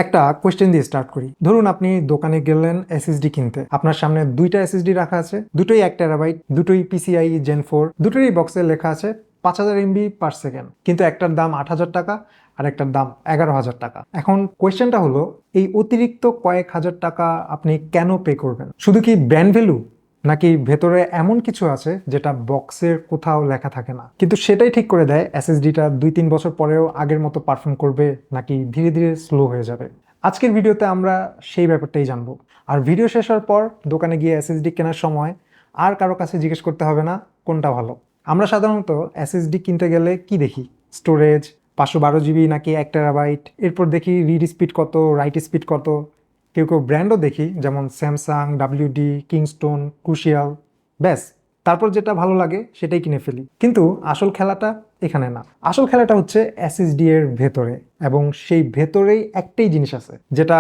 একটা কোয়েশ্চেন দিয়ে স্টার্ট করি। ধরুন আপনি দোকানে গেলেন এসএসডি কিনতে, আপনার সামনে দুইটা এসএসডি রাখা আছে, দুটোই 1 টেরাবাইট, দুটোই PCI Gen 4, দুটোরই বক্সে লেখা আছে 5000 MB/সেকেন্ড, কিন্তু একটার দাম 8,000 টাকা আর একটার দাম 11,000 টাকা। এখন কোয়েশ্চেনটা হলো, এই অতিরিক্ত কয়েক হাজার টাকা আপনি কেন পে করবেন? শুধু কি ব্র্যান্ড ভ্যালু, নাকি ভেতরে এমন কিছু আছে যেটা বক্সের কোথাও লেখা থাকে না, কিন্তু সেটাই ঠিক করে দেয় এসএসডিটা 2-3 বছর পরেও আগের মতো পারফর্ম করবে নাকি ধীরে ধীরে স্লো হয়ে যাবে? আজকের ভিডিওতে আমরা সেই ব্যাপারটাই জানবো। আর ভিডিও শেষ হওয়ার পর দোকানে গিয়ে এসএসডি কেনার সময় আর কারো কাছে জিজ্ঞেস করতে হবে না কোনটা ভালো। আমরা সাধারণত এসএসডি কিনতে গেলে কি দেখি? স্টোরেজ 512 GB নাকি 1 টেরাবাইট, এরপর দেখি রিড স্পিড কত, রাইট স্পিড কত, কেউ কেউ ব্র্যান্ডও দেখি যেমন স্যামসাং, WD, কিংস্টোন, ক্রুশিয়াল। ব্যাস, তারপর যেটা ভালো লাগে সেটাই কিনে ফেলি। কিন্তু আসল খেলাটা এখানে না। আসল খেলাটা হচ্ছে এসএসডি এর ভেতরে, এবং সেই ভেতরেই একটাই জিনিস আছে যেটা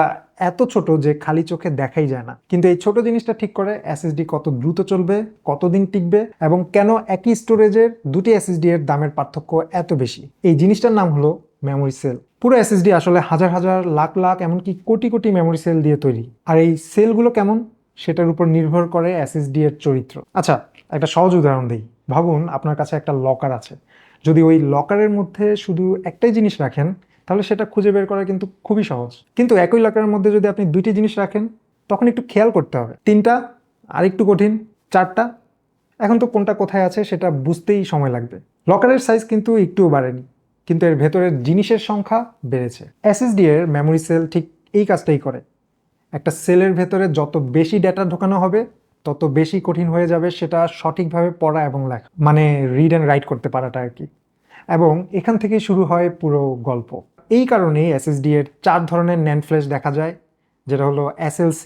এত ছোট যে খালি চোখে দেখাই যায় না, কিন্তু এই ছোট জিনিসটা ঠিক করে এসএসডি কত দ্রুত চলবে, কতদিন টিকবে, এবং কেন একই স্টোরেজের দুটি এসএসডি এর দামের পার্থক্য এত বেশি। এই জিনিসটার নাম হলো মেমোরি সেল। পুরো এসএসডি আসলে হাজার হাজার, লাখ লাখ, এমনকি কোটি কোটি মেমোরি সেল দিয়ে তৈরি। আর এই সেলগুলো কেমন, সেটার উপর নির্ভর করে এসএসডি এর চরিত্র। আচ্ছা, একটা সহজ উদাহরণ দিই। ভাবুন আপনার কাছে একটা লকার আছে। যদি ওই লকারের মধ্যে শুধু একটাই জিনিস রাখেন, তাহলে সেটা খুঁজে বের করা কিন্তু খুবই সহজ। কিন্তু একই লকারের মধ্যে যদি আপনি দুইটি জিনিস রাখেন, তখন একটু খেয়াল করতে হবে। তিনটা, আরেকটু কঠিন, চারটা, এখন তো কোনটা কোথায় আছে সেটা বুঝতেই সময় লাগবে। লকারের সাইজ কিন্তু একটুও বাড়েনি, কিন্তু এর ভেতরের জিনিসের সংখ্যা বেড়েছে। এসএসডি এর মেমোরি সেল ঠিক এই কাজটাই করে। একটা সেলের ভেতরে যত বেশি ডেটা ঢোকানো হবে, তত বেশি কঠিন হয়ে যাবে সেটা সঠিকভাবে পড়া এবং লেখা, মানে রিড অ্যান্ড রাইট করতে পারাটা আর কি। এবং এখান থেকেই শুরু হয় পুরো গল্প। এই কারণেই এসএসডি এর 4 ধরনের ন্যান্ড ফ্ল্যাশ দেখা যায়, যেটা হলো SLC,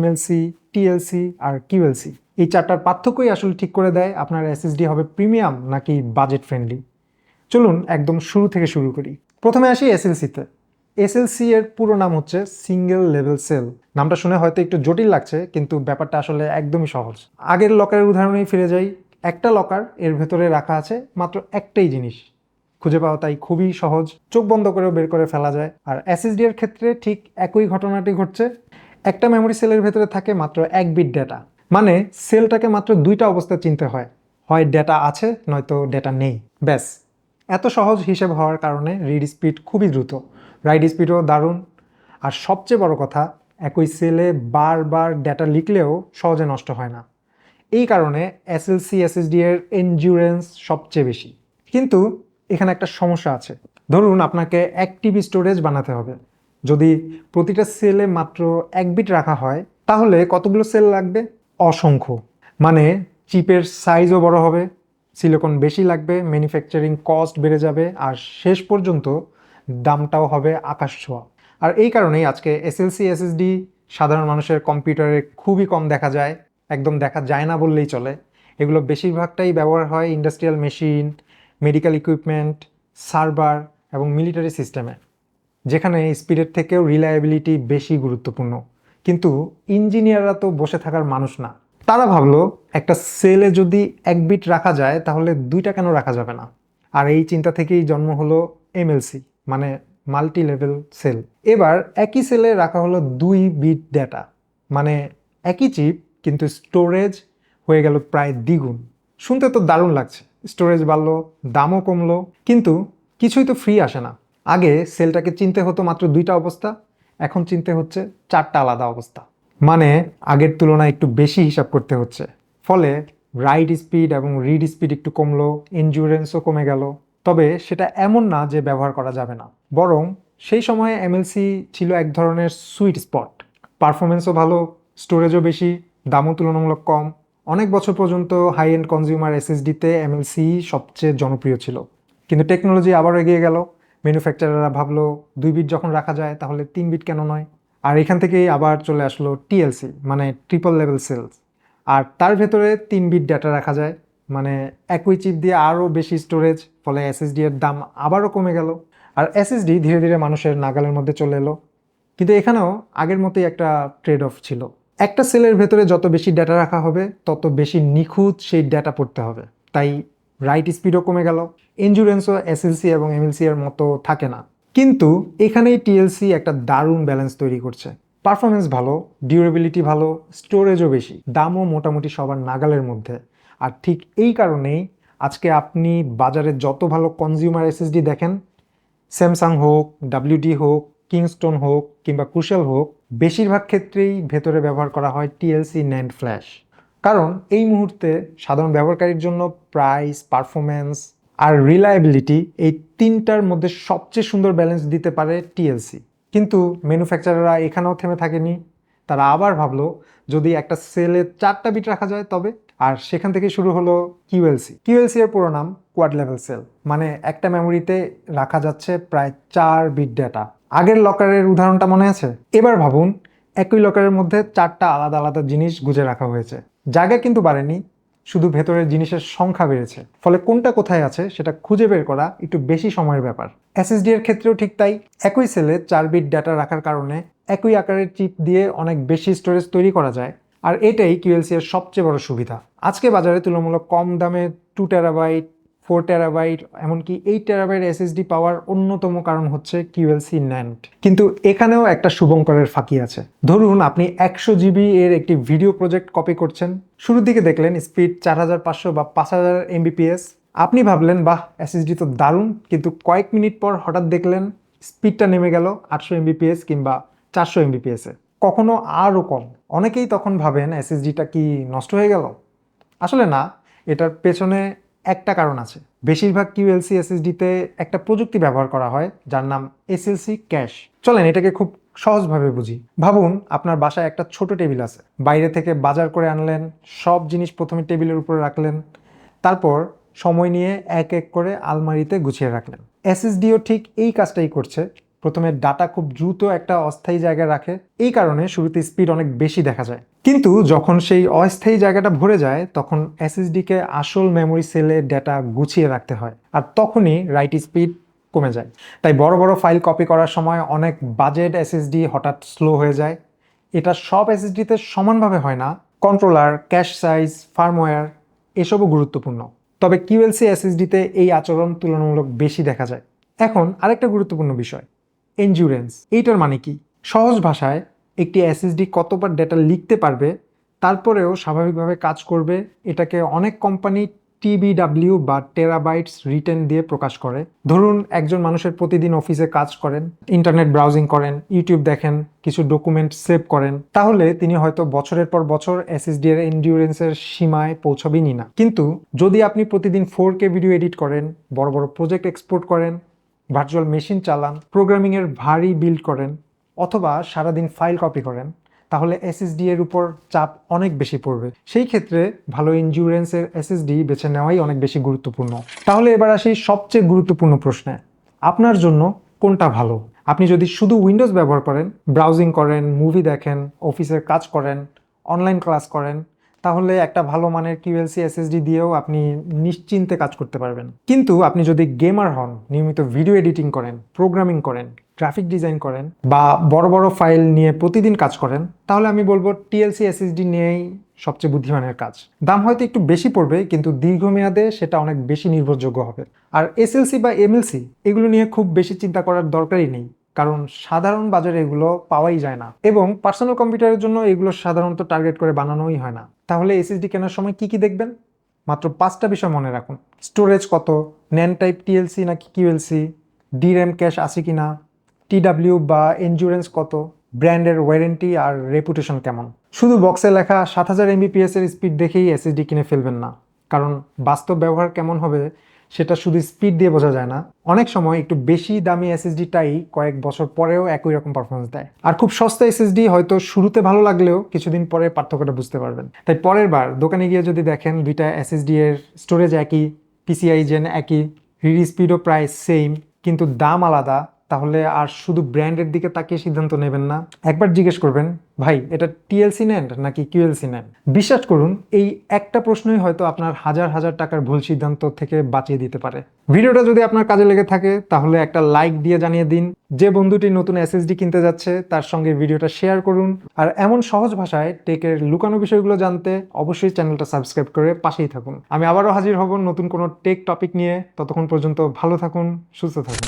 MLC, TLC আর QLC। এই 4টার পার্থক্যই আসলে ঠিক করে দেয় আপনার এসএসডি হবে প্রিমিয়াম নাকি বাজেট ফ্রেন্ডলি। চলুন একদম শুরু থেকে শুরু করি। প্রথমে আসি এসএলসিতে। এসএলসি এর পুরো নাম হচ্ছে সিঙ্গেল লেভেল সেল। নামটা শুনে হয়তো একটু জটিল লাগছে, কিন্তু ব্যাপারটা আসলে একদমই সহজ। আগের লকারের উদাহরণেই ফিরে যাই। একটা লকার, এর ভেতরে রাখা আছে মাত্র একটাই জিনিস, খুঁজে পাওয়া তাই খুবই সহজ, চোখ বন্ধ করেও বের করে ফেলা যায়। আর এসএসডি এর ক্ষেত্রে ঠিক একই ঘটনাটি ঘটছে। একটা মেমোরি সেলের ভেতরে থাকে মাত্র 1 বিট ডেটা, মানে সেলটাকে মাত্র দুইটা অবস্থা চিনতে হয়, হয় ডেটা আছে নয়তো ডেটা নেই। ব্যাস, এত সহজ হিসেব হওয়ার কারণে রিড স্পিড খুবই দ্রুত, রাইট স্পিডও দারুণ। আর সবচেয়ে বড় কথা, একই সেলে বারবার ডেটা লিখলেও সহজে নষ্ট হয় না। এই কারণে এসএলসি এসএসডি এর এনডিউরেন্স সবচেয়ে বেশি। কিন্তু এখানে একটা সমস্যা আছে। ধরুন আপনাকে 1 TB স্টোরেজ বানাতে হবে। যদি প্রতিটা সেলে মাত্র 1 বিট রাখা হয়, তাহলে কতগুলো সেল লাগবে? অসংখ্য। মানে চিপের সাইজও বড় হবে, সিলিকন বেশি লাগবে, ম্যানুফ্যাকচারিং কস্ট বেড়ে যাবে, আর শেষ পর্যন্ত দামটাও হবে আকাশ ছোঁয়া। আর এই কারণেই আজকে এসএলসি এসএসডি সাধারণ মানুষের কম্পিউটারে খুবই কম দেখা যায়, একদম দেখা যায় না বললেই চলে। এগুলো বেশিরভাগটাই ব্যবহার হয় industrial machine, medical equipment, server এবং মিলিটারি সিস্টেমে, যেখানে স্পিডের থেকেও রিলায়েবিলিটি বেশি গুরুত্বপূর্ণ। কিন্তু ইঞ্জিনিয়াররা তো বসে থাকার মানুষ না। তারা ভাবলো একটা সেলে যদি 1 বিট রাখা যায়, তাহলে দুইটা কেন রাখা যাবে না? আর এই চিন্তা থেকেই জন্ম হলো MLC, মানে মাল্টি লেভেল সেল। এবার একই সেলে রাখা হলো 2 বিট ডেটা, মানে একই চিপ, কিন্তু স্টোরেজ হয়ে গেল প্রায় দ্বিগুণ। শুনতে তো দারুণ লাগছে, স্টোরেজ বাড়লো, দামও কমলো, কিন্তু কিছুই তো ফ্রি আসে না। আগে সেলটাকে চিনতে হতো মাত্র দুইটা অবস্থা, এখন চিনতে হচ্ছে 4টা আলাদা অবস্থা। মানে আগের তুলনায় একটু বেশি হিসাব করতে হচ্ছে। ফলে রাইট স্পিড এবং রিড স্পিড একটু কমলো, এনডিউরেন্সও কমে গেল। তবে সেটা এমন না যে ব্যবহার করা যাবে না, বরং সেই সময়ে MLC ছিল এক ধরনের সুইট স্পট। পারফরমেন্সও ভালো, স্টোরেজও বেশি, দামও তুলনামূলক কম। অনেক বছর পর্যন্ত হাই এন্ড কনজিউমার এসএসডিতে MLC সবচেয়ে জনপ্রিয় ছিল। কিন্তু টেকনোলজি আবার এগিয়ে গেল। ম্যানুফ্যাকচারাররা ভাবলো 2 বিট যখন রাখা যায়, তাহলে 3 বিট কেন নয়? আর এখান থেকেই আবার চলে আসলো TLC, মানে ট্রিপল লেভেল সেলস। আর তার ভেতরে 3 বিট ডেটা রাখা যায়, মানে একই চিপ দিয়ে আরও বেশি স্টোরেজ, ফলে এসএসডি এর দাম আবারও কমে গেল। আর এসএসডি ধীরে ধীরে মানুষের নাগালের মধ্যে চলে এলো। কিন্তু এখানেও আগের মতোই একটা ট্রেড অফ ছিল। একটা সেলের ভেতরে যত বেশি ডেটা রাখা হবে, তত বেশি নিখুঁত সেই ডেটা পড়তে হবে। তাই রাইট স্পিডও কমে গেল, এনডিউরেন্সও এসএলসি এবং MLC এর মতো থাকে না। কিন্তু এখানেই টিএলসি একটা দারুণ ব্যালেন্স তৈরি করছে। পারফরমেন্স ভালো, ডিউরেবিলিটি ভালো, স্টোরেজও বেশি, দামও মোটামুটি সবার নাগালের মধ্যে। আর ঠিক এই কারণেই আজকে আপনি বাজারে যত ভালো কনজিউমার এসএসডি দেখেন, স্যামসাং হোক, ডাব্লিউডি হোক, কিংস্টোন হোক কিংবা ক্রুশাল হোক, বেশিরভাগ ক্ষেত্রেই ভেতরে ব্যবহার করা হয় টিএলসি ন্যান্ড ফ্ল্যাশ। কারণ এই মুহূর্তে সাধারণ ব্যবহারকারীর জন্য প্রাইস, পারফরমেন্স আর রিলায়েবিলিটি, এই তিনটার মধ্যে সবচেয়ে সুন্দর ব্যালেন্স দিতে পারে টিএলসি। কিন্তু ম্যানুফ্যাকচারাররা এখানেও থেমে থাকেনি। তারা আবার ভাবলো যদি একটা সেলে 4টা বিট রাখা যায় তবে, আর সেখান থেকে শুরু হলো কিউএলসি। কিউএলসি এর পুরো নাম কোয়াড লেভেল সেল, মানে একটা মেমোরিতে রাখা যাচ্ছে প্রায় 4 বিট ডেটা। আগের লকারের উদাহরণটা মনে আছে? এবার ভাবুন একই লকারের মধ্যে 4টা আলাদা আলাদা জিনিস গুজে রাখা হয়েছে। জায়গা কিন্তু বাড়েনি, শুধু ভেতরের জিনিসের সংখ্যা বেড়েছে। ফলে কোনটা কোথায় আছে সেটা খুঁজে বের করা একটু বেশি সময়ের ব্যাপার। এসএসডি এর ক্ষেত্রেও ঠিক তাই। একই সেলে 4 বিট ডেটা রাখার কারণে একই আকারের চিপ দিয়ে অনেক বেশি স্টোরেজ তৈরি করা যায়। আর এটাই কিউএলসি এর সবচেয়ে বড় সুবিধা। আজকে বাজারে তুলনামূলক কম দামে 2 টেরাবাইট, 4 টেরাবাইট, এমনকি 8 টেরাবাইট এসএসডি পাওয়ার অন্যতম কারণ হচ্ছে কিউএলসি ন্যান্ড। কিন্তু এখানেও একটা শুভঙ্করের ফাঁকি আছে। ধরুন আপনি 100 জিবি এর একটি ভিডিও প্রজেক্ট কপি করছেন। শুরুর দিকে দেখলেন স্পিড 4500 বা 5000 এমবিপিএস। আপনি ভাবলেন বাহ, এসএসডি তো দারুণ, কিন্তু কয়েক মিনিট পর হঠাৎ দেখলেন স্পিডটা নেমে গেল 800 এমবিপিএস কিংবা 400 এমবিপিএস এ, কখনো আরও কম। অনেকেই তখন ভাবেন এসএসডিটা কি নষ্ট হয়ে গেল? আসলে না, এটার পেছনে একটা কারণ আছে। বেশিরভাগ কিউএলসি এসএসডিতে একটা প্রযুক্তি ব্যবহার করা হয় যার নাম এসএলসি ক্যাশ। চলেন এটাকে খুব সহজভাবে বুঝি। ভাবুন আপনার বাসায় একটা ছোট টেবিল আছে, বাইরে থেকে বাজার করে আনলেন, সব জিনিস প্রথমে টেবিলের উপরে রাখলেন, তারপর সময় নিয়ে এক এক করে আলমারিতে গুছিয়ে রাখলেন। এসএসডিও ঠিক এই কাজটাই করছে। প্রথমে ডাটা খুব দ্রুত একটা অস্থায়ী জায়গায় রাখে, এই কারণে শুরুতে স্পিড অনেক বেশি দেখা যায়। কিন্তু যখন সেই অস্থায়ী জায়গাটা ভরে যায় তখন এসএসডিকে আসল মেমোরি সেলে ডেটা গুছিয়ে রাখতে হয়, আর তখনই রাইট স্পিড কমে যায়। তাই বড় বড় ফাইল কপি করার সময় অনেক বাজেট এসএসডি হঠাৎ স্লো হয়ে যায়। এটা সব এসএসডিতে সমানভাবে হয় না। কন্ট্রোলার, ক্যাশ সাইজ, ফার্মওয়্যার এসবও গুরুত্বপূর্ণ। তবে কিউএলসি এসএসডিতে এই আচরণ তুলনামূলক বেশি দেখা যায়। এখন আরেকটা গুরুত্বপূর্ণ বিষয়, এনডিউরেন্স। এইটার মানে কি? সহজ ভাষায় একটি এসএসডি কতবার ডেটা লিখতে পারবে তারপরেও স্বাভাবিকভাবে কাজ করবে, এটাকে অনেক কোম্পানি টিবিডাব্লিউ বা টেরাবাইটস রিটেন দিয়ে প্রকাশ করে। ধরুন একজন মানুষের প্রতিদিন অফিসে কাজ করেন, ইন্টারনেট ব্রাউজিং করেন, ইউটিউব দেখেন, কিছু ডকুমেন্ট সেভ করেন, তাহলে তিনি হয়তো বছরের পর বছর এসএসডি এর এনডিউরেন্সের সীমায় পৌঁছাবেনই না। কিন্তু যদি আপনি প্রতিদিন 4K ভিডিও এডিট করেন, বড় বড় প্রজেক্ট এক্সপোর্ট করেন, ভার্চুয়াল মেশিন চালান, প্রোগ্রামিংয়ের ভারী বিল্ড করেন, অথবা সারাদিন ফাইল কপি করেন, তাহলে এসএসডি এর উপর চাপ অনেক বেশি পড়বে। সেই ক্ষেত্রে ভালো এনডিউরেন্সের এসএসডি বেছে নেওয়াই অনেক বেশি গুরুত্বপূর্ণ। তাহলে এবার আসি সবচেয়ে গুরুত্বপূর্ণ প্রশ্নে, আপনার জন্য কোনটা ভালো? আপনি যদি শুধু উইন্ডোজ ব্যবহার করেন, ব্রাউজিং করেন, মুভি দেখেন, অফিসের কাজ করেন, অনলাইন ক্লাস করেন, তাহলে একটা ভালো মানের কিউএলসি এসএসডি দিয়েও আপনি নিশ্চিন্তে কাজ করতে পারবেন। কিন্তু আপনি যদি গেমার হন, নিয়মিত ভিডিও এডিটিং করেন, প্রোগ্রামিং করেন, গ্রাফিক ডিজাইন করেন বা বড় বড় ফাইল নিয়ে প্রতিদিন কাজ করেন, তাহলে আমি বলবো টিএলসি এসএসডি নিয়েই সবচেয়ে বুদ্ধিমানের কাজ। দাম হয়তো একটু বেশি পড়বে, কিন্তু দীর্ঘমেয়াদে সেটা অনেক বেশি নির্ভরযোগ্য হবে। আর এসএলসি বা এমএলসি এগুলো নিয়ে খুব বেশি চিন্তা করার দরকারই নেই, কারণ সাধারণ বাজারে এগুলো পাওয়াই যায় না, এবং পার্সোনাল কম্পিউটারের জন্য এগুলো সাধারণত টার্গেট করে বানানোই হয় না। তাহলে এসএসডি কেনার সময় কি কি দেখবেন? মাত্র 5টা বিষয় মনে রাখুন। স্টোরেজ কত, ন্যান্ড টাইপ টিএলসি নাকি কিউএলসি, ডির‍্যাম ক্যাশ আছে কিনা, টিডাব্লিউ বা এনডিউরেন্স কত, ব্র্যান্ডের ওয়ারেন্টি আর রেপুটেশন কেমন। শুধু বক্সে লেখা 7000 এমবিপিএস এর স্পিড দেখেই এসএসডি কিনে ফেলবেন না, কারণ বাস্তব ব্যবহার কেমন হবে সেটা শুধু স্পিড দিয়ে বোঝা যায় না। অনেক সময় একটু বেশি দামি এসএসডিটাই কয়েক বছর পরেও একই রকম পারফরমেন্স দেয়। আর খুব সস্তা এসএসডি হয়তো শুরুতে ভালো লাগলেও কিছুদিন পরে পার্থক্যটা বুঝতে পারবেন। তাই পরের বার দোকানে গিয়ে যদি দেখেন দুইটা এসএসডি এর স্টোরেজ একই, পিসিআই জেন একই, রিড স্পিডও প্রায় সেম, কিন্তু দাম আলাদা, তাহলে আর শুধু ব্র্যান্ডের দিকে তাকিয়ে সিদ্ধান্ত নেবেন না। একবার জিজ্ঞেস করবেন, ভাই এটা টিএলসি ন্যান্ড নাকি কিউএলসি ন্যান্ড? বিশ্বাস করুন এই একটা প্রশ্নই হয়তো আপনার হাজার হাজার টাকার ভুল সিদ্ধান্ত থেকে বাঁচিয়ে দিতে পারে। ভিডিওটা যদি আপনার কাজে লেগে থাকে তাহলে একটা লাইক দিয়ে জানিয়ে দিন। যে বন্ধুটি নতুন এসএসডি কিনতে যাচ্ছে তার সঙ্গে ভিডিওটা শেয়ার করুন। আর এমন সহজ ভাষায় টেকের লুকানো বিষয়গুলো জানতে অবশ্যই চ্যানেলটা সাবস্ক্রাইব করে পাশেই থাকুন। আমি আবারও হাজির হব নতুন কোনো টেক টপিক নিয়ে। ততক্ষণ পর্যন্ত ভালো থাকুন, সুস্থ থাকুন।